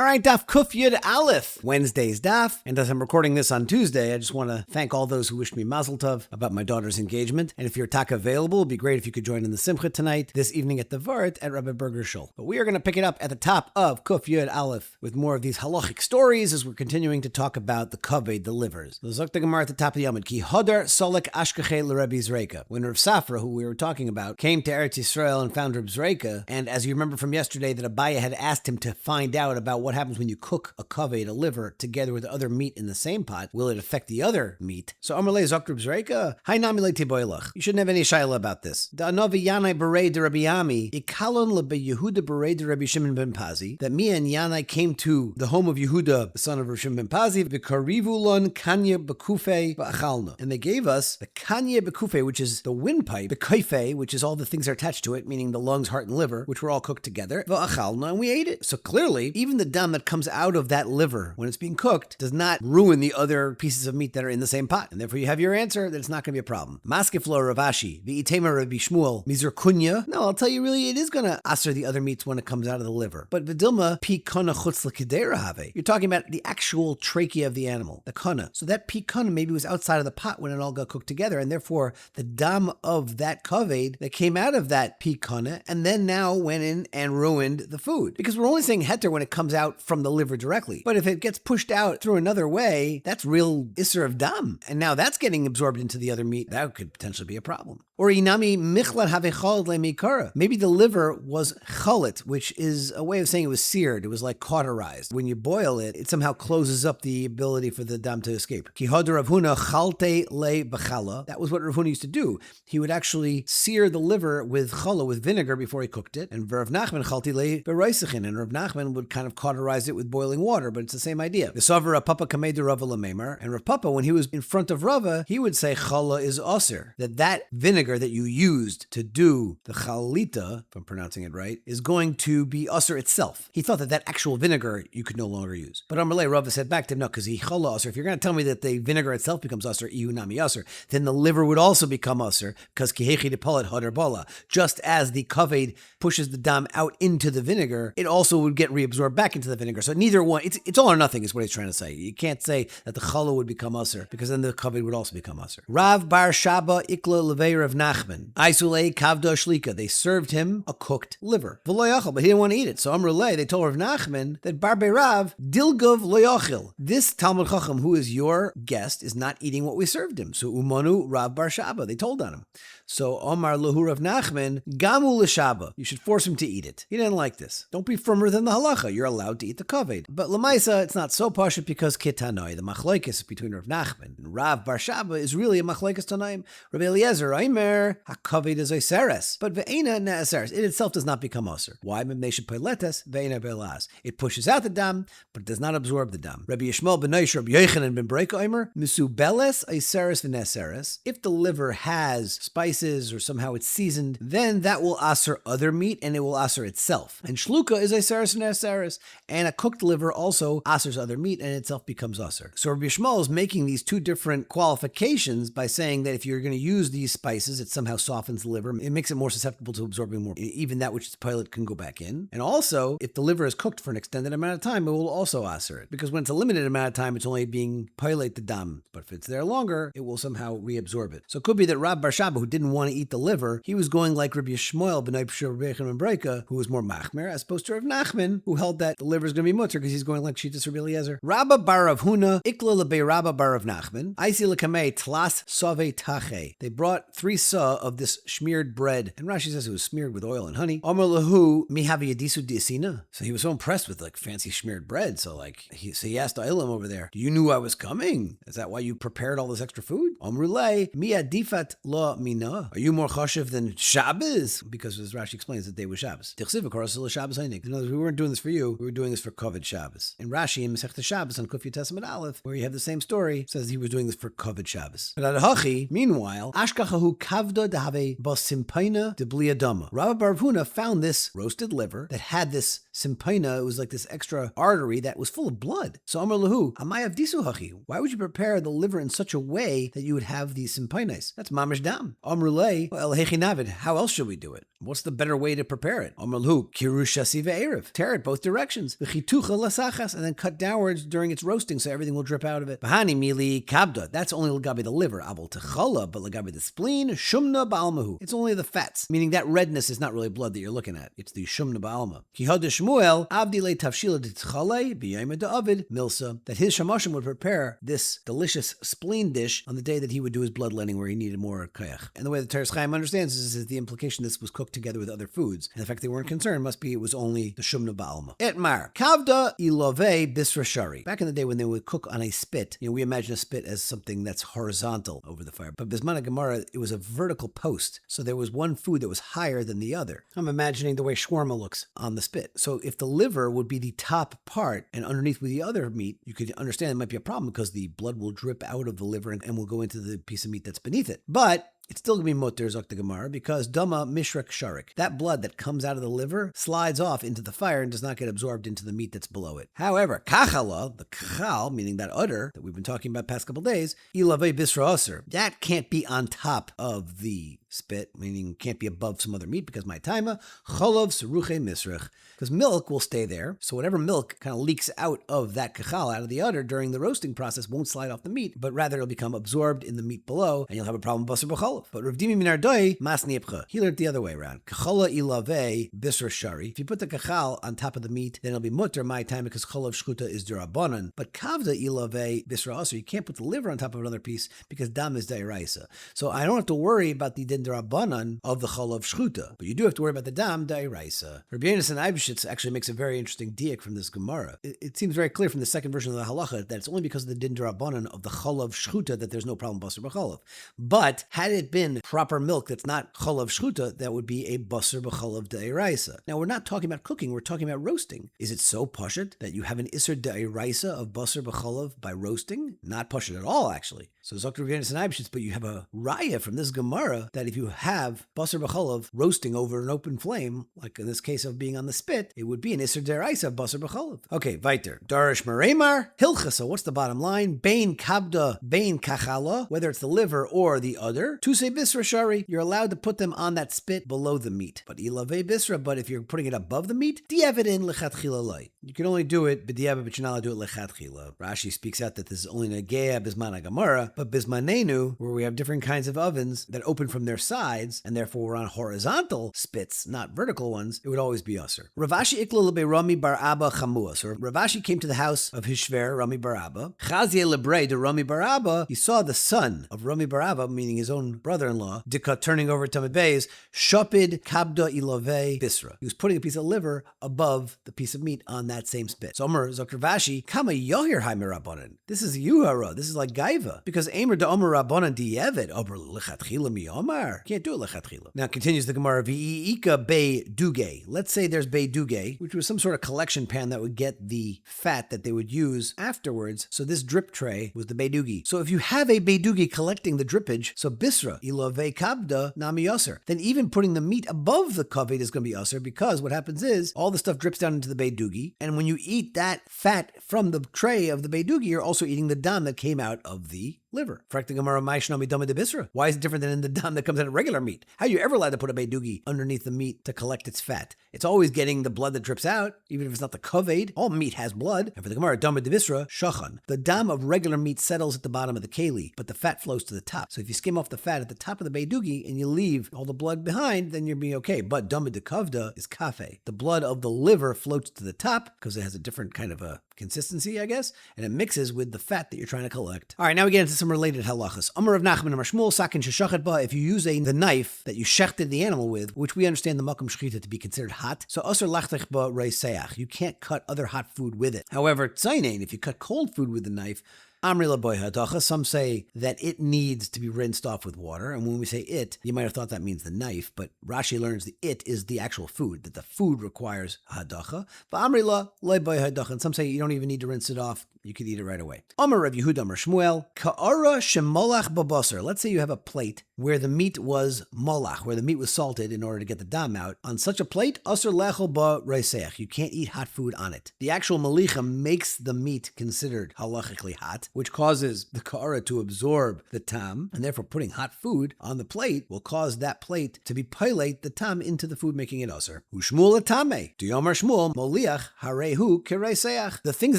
All right, Daf Kuf Yud Aleph, Wednesday's Daf. And as I'm recording this on Tuesday, I just want to thank all those who wished me Mazel Tov about my daughter's engagement. And if you're taka available, it'd be great if you could join in the Simcha tonight, this evening at the Vart at Rabbi Berger Shul. But we are going to pick it up at the top of Kuf Yud Aleph with more of these halachic stories as we're continuing to talk about the kaved, the livers. The Zok the Gemara at the top of the Yomid, Ki Hodar Solek Ashkache l'Rebbe Zreika. When Rav Safra, who we were talking about, came to Eretz Yisrael and found Reb Zreika, and as you remember from yesterday that Abaya had asked him to find out about what happens when you cook a kaved, a liver, together with other meat in the same pot. Will it affect the other meat? So Amarle Zok Reb Zreika, Hai Namile Tiboilach. You shouldn't have any shaila about this. Da Anovi Yanai Berei de Rabbi Ami, Ikalon lebe Yehuda Berei de Rabbi Shimon ben Pazi, that me and Yanai came to the home of Yehuda, the son of Rabbi Shimon ben Pazi, V'karivulon Kanya Bekufe V'achalna. And they gave us the Kanya Bekufe, which is the windpipe, the kaife, which is all the things that are attached to it, meaning the lungs, heart, and liver, which were all cooked together, V'achalna, and we ate it. So clearly, even the dam that comes out of that liver when it's being cooked does not ruin the other pieces of meat that are in the same pot. And therefore you have your answer that it's not going to be a problem. Maskeflo Ravashi, V'itema Rabbi Shmuel, Mizur Kunya. No, I'll tell you really it is going to aser the other meats when it comes out of the liver. But Vidilma, Pi Kana Chutz L'Kedera Have. You're talking about the actual trachea of the animal, the kana. So that Pi Kana maybe was outside of the pot when it all got cooked together, and therefore the dam of that kaved that came out of that Pi Kana and then now went in and ruined the food. Because we're only saying heter when it comes out from the liver directly. But if it gets pushed out through another way, that's real isser of dam. And now that's getting absorbed into the other meat. That could potentially be a problem. Or inami michlat have chalot le'mikara. Maybe the liver was chalet, which is a way of saying it was seared. It was like cauterized. When you boil it, it somehow closes up the ability for the dam to escape. Ki hodar Rav Huna chalte le b'chala. That was what Rav Huna used to do. He would actually sear the liver with challah, with vinegar, before he cooked it. And Rav Nachman chalte le b'reisachin. And Rav Nachman would kind of cauterize it with boiling water, but it's the same idea. The Savar Rav Papa kamei de Rava l'meimer. And Rav Papa, when he was in front of Rava, he would say challah is aser. That vinegar that you used to do the chalita, if I'm pronouncing it right, is going to be aser itself. He thought that actual vinegar you could no longer use. But Amalei Rava said back to him, no, because he challah aser. If you're going to tell me that the vinegar itself becomes aser, iu nami aser, then the liver would also become aser, because kihechi de palat hadar bala. Just as the kaved pushes the dam out into the vinegar, it also would get reabsorbed back into the vinegar. So neither one, it's all or nothing is what he's trying to say. You can't say that the challah would become aser, because then the kaved would also become aser. Rav bar Shaba ikla levei Rav Nachman. Aisule kavda shlika. They served him a cooked liver. V'lo but he didn't want to eat it. So Amrulay, they told Rav Nachman that bar Rav dilgov lo yachil. This Talmud Chacham, who is your guest, is not eating what we served him. So umanu Rav bar Shaba. They told on him. So Omar lahu Rav Nachman gamu l'shaba. You should force him to eat it. He didn't like this. Don't be firmer than the halacha. You're allowed to eat the kaved. But lemaisa, it's not so pashut because kitanoi, the machlokes between Rav Nachman and Rav bar Shaba is really a machlokes tanaim. Rabbi Eliezer Aimer hakaved is oseres, but ve'ena ne'aseres. It itself does not become oser. Why? Mimnei shepeiletes ve'ena be'las. It pushes out the dam, but it does not absorb the dam. Rabbi Yishmael ben Noish, Rabbi Yochanan ben Breika Aimer misubeles oseres v'neseres. If the liver has spices or somehow it's seasoned, then that will aser other meat and it will aser itself. And shluka is oseres v'neseres, and a cooked liver also asers other meat and itself becomes aser. So Rabbi Yishmael is making these two different qualifications by saying that if you're going to use these spices, it somehow softens the liver. It makes it more susceptible to absorbing more. Even that which is pilot can go back in. And also, if the liver is cooked for an extended amount of time, it will also aser it. Because when it's a limited amount of time, it's only being pilot the dam. But if it's there longer, it will somehow reabsorb it. So it could be that Rav bar Shaba, who didn't want to eat the liver, he was going like Rabbi Yishmael ben Breika, who was more machmer, as opposed to Rav Nachman, who held that the liver is going to be mutter because he's going like Shitas Rabbi Eliezer. Rabba bar Rav Huna, ikla lebe Rabba bar Rav Nachman, aisi lekamei tlas sove tache. They brought 3 sa of this smeared bread, and Rashi says it was smeared with oil and honey. Amar lahu mihavi yadisu diasina. So he was so impressed with like fancy smeared bread. So he asked Ilam over there, you knew I was coming? Is that why you prepared all this extra food? Amrulay miya difat la mina. Are you more chashiv than Shabbos? Because as Rashi explains, the day was Shabbos. In other words, we weren't doing this for you. We were doing this for Kavod Shabbos. And Rashi in Masechta Shabbos on Kuf Yud Aleph, where you have the same story, says he was doing this for Kavod Shabbos. But at Hachi, meanwhile, Ashkachahu kavda dehave basimpaina de bliadama. Rabbi bar Huna found this roasted liver that had this simpaina. It was like this extra artery that was full of blood. So Amar lahu, amayav disu hachi. Why would you prepare the liver in such a way that you would have these simpainas? That's mamish dam. Amrulay, well, hechi navid. How else should we do it? What's the better way to prepare it? Amar lahu, kirush shasi ve'erev. Tear it both directions. v'chitucha lasachas, and then cut downwards during its roasting so everything will drip out of it. Bahani mili kabda, that's only legabi the liver. Abel techala, but legabi the spleen, shumna ba'almahu. It's only the fats, meaning that redness is not really blood that you're looking at. It's the shumna ba'alma. Kihad Shmuel, avdile tavshila d'tchale, b'yayma da'avid, milsa, that his shamashim would prepare this delicious spleen dish on the day that he would do his bloodletting where he needed more koyach. And the way the Teres Chaim understands this is the implication this was cooked together with other foods. And the fact they weren't concerned must be it was only the shumna ba'alma. Etmar, kavda ilove bisra shari. Back in the day when they would cook on a spit, we imagine a spit as something that's horizontal over the fire. But Bismana Gemara, it was a vertical post. So there was one food that was higher than the other. I'm imagining the way shawarma looks on the spit. So if the liver would be the top part and underneath with the other meat, you could understand it might be a problem because the blood will drip out of the liver and will go into the piece of meat that's beneath it. But it's still going to be mutter, Zok the Gemara, because dama mishrak sharik. That blood that comes out of the liver slides off into the fire and does not get absorbed into the meat that's below it. However, kachala, the kachal, meaning that udder that we've been talking about past couple days, ilave bisra aser, that can't be on top of the spit, meaning can't be above some other meat because my taima, cholov seruche misrach, because milk will stay there. So whatever milk kind of leaks out of that kachal, out of the udder during the roasting process won't slide off the meat, but rather it'll become absorbed in the meat below and you'll have a problem with basar b'cholov. But Rav Dimi Minardoi, mas niepcha. He learned the other way around. Kachala ilave bisra shari. If you put the kachal on top of the meat, then it'll be mutter my time because cholav shchuta is derabanan. But kavda ilave bisra aser. You can't put the liver on top of another piece because dam is dairaisa. So I don't have to worry about the din derabanan of the cholav shchuta, but you do have to worry about the dam dairaisa. Rabbi Yonasan Eibeshitz actually makes a very interesting diak from this Gemara. It seems very clear from the second version of the halacha that it's only because of the din derabanan of the cholav shchuta that there's no problem basar b'cholav. But had it been proper milk that's not cholav shchuta, that would be a basar b'cholav de'iraisa. Now, we're not talking about cooking, we're talking about roasting. Is it so pashut that you have an iser de'iraisa of basar b'cholav by roasting? Not pashut at all, actually. So Zok Rav Yonasan Eibeshitz, but you have a raya from this Gemara that if you have basar b'cholav roasting over an open flame, like in this case of being on the spit, it would be an iser de'iraisa of basar b'cholav. Okay, weiter. Darish Maremar, Hilcha. So what's the bottom line? Bain kabda, bain kachala, whether it's the liver or the udder, to say bisra shari, you're allowed to put them on that spit below the meat. But ilave bisra, but if you're putting it above the meat, di'evidin lechatchila lay. You can only do it b'di'evid, but you're not allowed to do it lechatchila. Rashi speaks out that this is only negea bismana gemara, but bismanenu, where we have different kinds of ovens that open from their sides, and therefore we're on horizontal spits, not vertical ones, it would always be usser. Ravashi ikla lebe Rami bar Abba chamua. So Ravashi came to the house of his shver, Rami bar Abba. Chazye lebrei de Rami bar Abba, he saw the son of Rami bar Abba, meaning his own brother-in-law, Dika turning over Tamid Beis, Shopid Kabda Ilove Bisra. He was putting a piece of liver above the piece of meat on that same spit. So Omer Zok Ravashi, Kama Yohir Haimer Rabbanan. This is Yuhara. This is like Gaiva. Because Amer da Omer Rabbanan Diyevid, Omer Lechatchila Mi Omar. Can't do it Lechatchila. Now continues the Gemara, V'iika Bei Duge. Let's say there's Bei Duge, which was some sort of collection pan that would get the fat that they would use afterwards. So this drip tray was the Bei Dugi. So if you have a Bei Dugi collecting the drippage, so Bisra, Ilove Kabda, Nami Yasser, then even putting the meat above the kaved is going to be Yasser, because what happens is all the stuff drips down into the Bei Dugi, and when you eat that fat from the tray of the Bei Dugi, you're also eating the dam that came out of the liver. Why is it different than in the dam that comes out of regular meat? How are you ever allowed to put a beidugi underneath the meat to collect its fat? It's always getting the blood that drips out, even if it's not the kaved. All meat has blood. And for the Gemara, dam de shachan. The dam of regular meat settles at the bottom of the keli, but the fat flows to the top. So if you skim off the fat at the top of the beidugi and you leave all the blood behind, then you'll be okay. But dam de kavda is kafe. The blood of the liver floats to the top because it has a different kind of a consistency, I guess, and it mixes with the fat that you're trying to collect. All right, now we get into some related halachas. Amar of Nachman Amar Shmuel Sakin Sheshachet Ba. If you use the knife that you shechted the animal with, which we understand the makom shechita to be considered hot, so Asar Lachtech Ba Reiseach. You can't cut other hot food with it. However, Tzainain, if you cut cold food with the knife, Amri laboy hadacha. Some say that it needs to be rinsed off with water, and when we say it, you might have thought that means the knife, but Rashi learns the it is the actual food, that the food requires hadacha. But Amri la laboy hadacha, and some say you don't even need to rinse it off. you could eat it right away. Amar Rav Yehuda Amar Shmuel, Ka'ara shemolach babasar. Let's say you have a plate where the meat was molach, where the meat was salted in order to get the dam out. On such a plate, asr lechel ba reiseach. You can't eat hot food on it. The actual malicha makes the meat considered halachically hot, which causes the ka'ara to absorb the tam, and therefore putting hot food on the plate will cause that plate to be pilate the tam into the food, making it asr. Ushmul atame. Do yomar Shmuel moliach harehu kereiseach. The things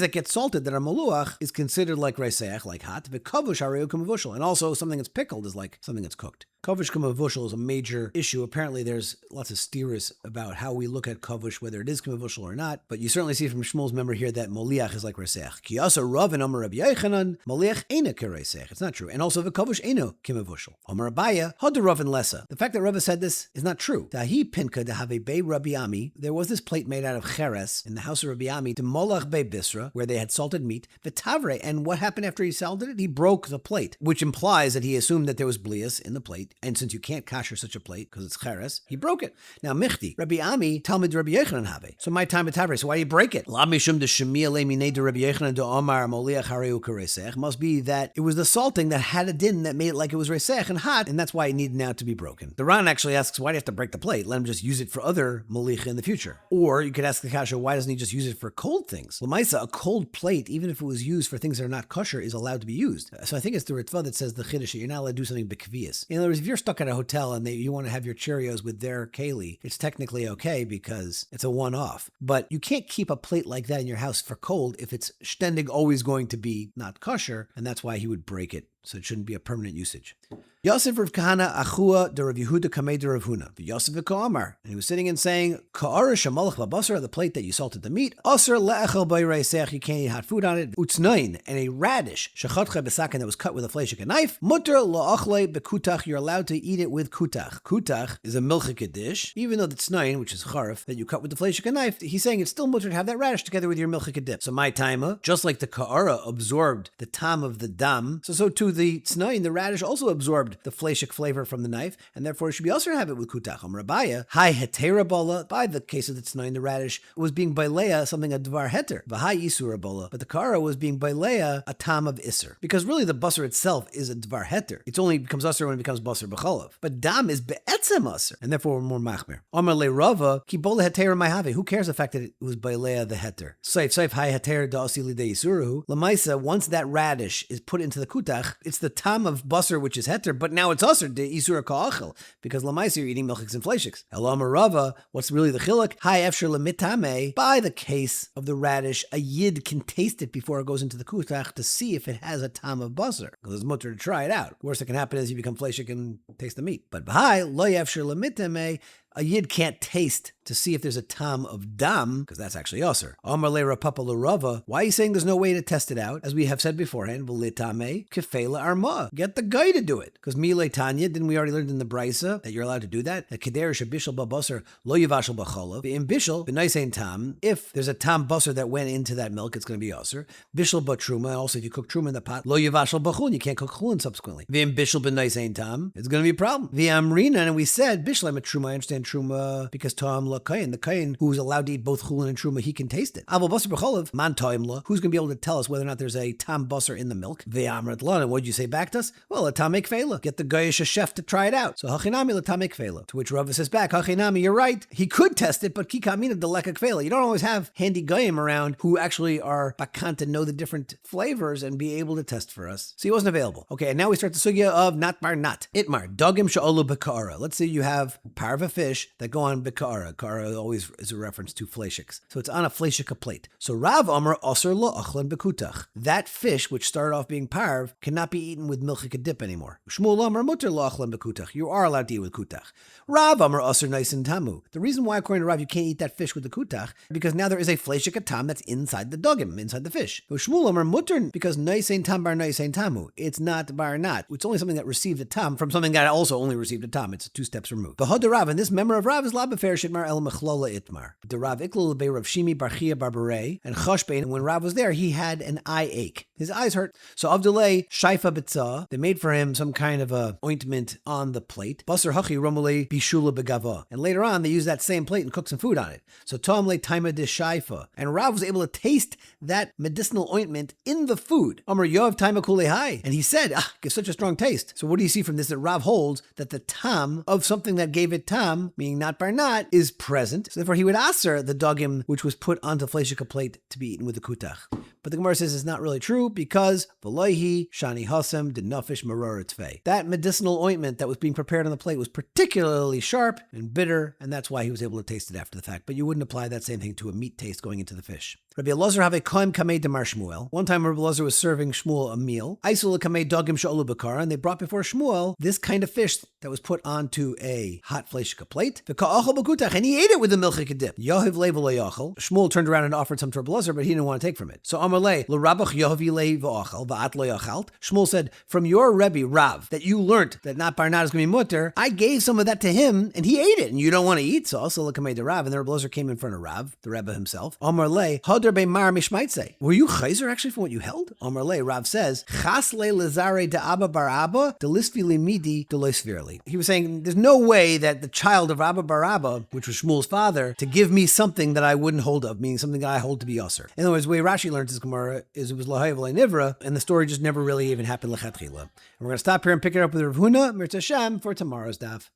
that get salted that are moluach is considered like reiseach, like hot. V'kavush harehu kamavushal. And also something that's pickled is like something that's cooked. Kavush kamavushal is a major issue. Apparently, there's lots of steers about how we look at kavush, whether it is kamavushal or not. But you certainly see from Shmuel's member here that moliach is like reseach. Kiyasa Rav and Amar Rabbi Yochanan, moliach eina kereseach. It's not true. And also the kavush eino kamavushal. Amar Abaya, Hada Rav and Lessa. The fact that Rav said this is not true. Tahi pinka de have bei Rabbi Ami. There was this plate made out of cheres in the house of Rabbi Ami to molach bei bisra, where they had salted meat. V'tavre, and what happened after he salted it? He broke the plate, which implies that he assumed that there was blias in the plate. And since you can't kasher such a plate because it's cheres, he broke it. Now, Michti, Rabbi Ami, Talmud Rabbi Yochanan have. So my time at Tavre, so why do you break it? La mishum de shemia le minei de Rabbi Yochanan de Omar moliach hareu keresech. Must be that it was the salting that had a din that made it like it was resech and hot, and that's why it needed now to be broken. The Ran actually asks, why do you have to break the plate? Let him just use it for other molicha in the future. Or you could ask the kasha, why doesn't he just use it for cold things? Lamaisa, a cold plate, even if it was used for things that are not kosher, is allowed to be used. So I think it's the Ritva that says the chiddush, you're not allowed to do something bekvias. In other words, if you're stuck at a hotel and you want to have your Cheerios with their keli, it's technically okay because it's a one-off. But you can't keep a plate like that in your house for cold if it's ständig always going to be not kosher, and that's why he would break it. So it shouldn't be a permanent usage. Yosef Rav Kahana Achua de Rav Yehuda Kamei de Rav Huna. Yosef Ka'amar. And he was sitting and saying, Ka'ara shemalach babasar, the plate that you salted the meat. Asr le'echel b'reiseach, you can't eat hot food on it. Utznoin, and a radish, shechatcha b'sakin, that was cut with a fleshik knife. Mutter la'achle bekutach, you're allowed to eat it with kutach. Kutach is a milchike dish, even though the tznoin, which is charif, that you cut with the fleshik knife, he's saying it's still mutter to have that radish together with your milchike dip. So my taima, just like the Ka'ara absorbed the tam of the dam, so too the tznoin, the radish, also absorbed the fleshik flavor from the knife, and therefore it should be also have it with kutach. Rabaya, hi hetera bola, by the case of the tznoin, the radish was being bailea something a dvar heter, v'hai isura bola, but the kara was being bailea a tam of iser, because really the basar itself is a dvar heter. It only becomes usher when it becomes basar b'cholav, but dam is be'etzem usher, and therefore we're more machmer. Amar le rava ki bola hetera mayhave. Who cares the fact that it was bailea the heter? Seif hi hetera da'asili de isurahu. Lamaisa, once that radish is put into the kutach, it's the tam of basar which is heter, but now it's usher de isura ka'achel, because lamaisa you're eating milchiks and fleishiks. Elam Rava, what's really the chiluk? Hi efshir lemitame. By the case of the radish, a yid can taste it before it goes into the kutach to see if it has a tam of basar, because it's mutter to try it out. The worst that can happen is you become fleishik and taste the meat. But b'hai lo efshir lemitame, a yid can't taste to see if there's a tam of dam, because that's actually usher. Amar le rapapa l'rava. Why are you saying there's no way to test it out? As we have said beforehand, v'litame kefela arma. Get the guy to do it. Because mile tanya, didn't we already learn in the brisa that you're allowed to do that? That kederish bishul babasar lo yivashal b'cholav. In bishul b'naisein tam. If there's a tam basar that went into that milk, it's going to be usher. Bishul b'truma. And also, if you cook truma in the pot, lo yivashal b'chulin. You can't cook chulin subsequently. V'im bishul b'naisein tam. It's going to be a problem. V'amrina, and we said bishul I'm a truma. I understand truma because tam la kain. The kain who's allowed to eat both chulin and truma, he can taste it. Aval basar b'cholav man taim la. Who's going to be able to tell us whether or not there's a tam basar in the milk? V'amrat lan. And what did you say back to us? Well, a tam kfela. Get the goyish chef to try it out. So hachinami la tam kfela. To which Rava says back, hachinami, you're right. He could test it, but kikamina de leka kfela. You don't always have handy goyim around who actually are bakant and know the different flavors and be able to test for us. So he wasn't available. Okay, and now we start the sugya of not bar not. Itmar, dogim sha'olu b'ka'ara. Let's say you have parva fish that go on b'ka'ara. Ka'ara always is a reference to fleishiks. So it's on a fleishika plate. So Rav Amar Asr lo achlan bekutach. That fish, which started off being parv, cannot be eaten with milchika dip anymore. Shmuel Amar mutter lo achlan bekutach. You are allowed to eat with kutach. Rav Amar Asr nice tamu. The reason why, according to Rav, you can't eat that fish with the kutach, because now there is a fleishika tam that's inside the dogim, inside the fish. So Shmuel Amar mutter, because nice tam bar nice tamu. It's not bar not. It's only something that received a tam from something that also only received a tam. It's 2 steps removed. The Hod Rav, and this member of Rav is labefer shitmar el mechlola itmar. The Rav Iklal be Rav Shimi Barchia Barbarei and Choshbein. And when Rav was there, he had an eye ache. his eyes hurt. So Avdulay Shaifa Bitzah, they made for him some kind of a ointment on the plate. Basar Hachi Romule Bishula Begava. And later on, they used that same plate and cooked some food on it. So Tomle Taima de Shaifa. And Rav was able to taste that medicinal ointment in the food. Amr Yov Taima Kulehai. And he said, gives such a strong taste. So what do you see from this? That Rav holds that the tam of something that gave it tam, meaning not barnat, is present. So therefore he would aser the dogim which was put onto fleshika plate to be eaten with the kutach. But the Gemara says it's not really true because v'loihi shani hasem de nafish maror tvei. That medicinal ointment that was being prepared on the plate was particularly sharp and bitter, and that's why he was able to taste it after the fact. But you wouldn't apply that same thing to a meat taste going into the fish. Rabbi Elazar have a koim kamei demar Shmuel. One time Rabbi Elazar was serving Shmuel a meal. Aisul kamei dogim sha'olu bakar, and they brought before Shmuel this kind of fish that was put onto a hot fleshika plate. V'ka'achal b'kutach, and he ate it with a milchika dip. Yahiv level yachal. Shmuel turned around and offered some to Rabbi Elazar, but he didn't want to take from it. So Amalei l'rabach Yahavi le v'achal v'at lo yachalt. Shmuel said, from your Rebbe Rav that you learned that not barnat is going to be mutter, I gave some of that to him and he ate it, and you don't want to eat. So also l'kamei de Rav, and then Rabbi Elazar came in front of Rav, the Rebbe himself. Amalei were you chayzer actually from what you held? Amar Le, Rav says, Chas le lezare de Abba bar Abba, de lisvili midi de loisvirli. He was saying, there's no way that the child of Abba bar Abba, which was Shmuel's father, to give me something that I wouldn't hold of, meaning something that I hold to be yasser. In other words, the way Rashi learns his Gemara is it was lahayev nivra, and the story just never really even happened lechatchila. And we're going to stop here and pick it up with Rav Huna, Mirza Hashem, for tomorrow's daf.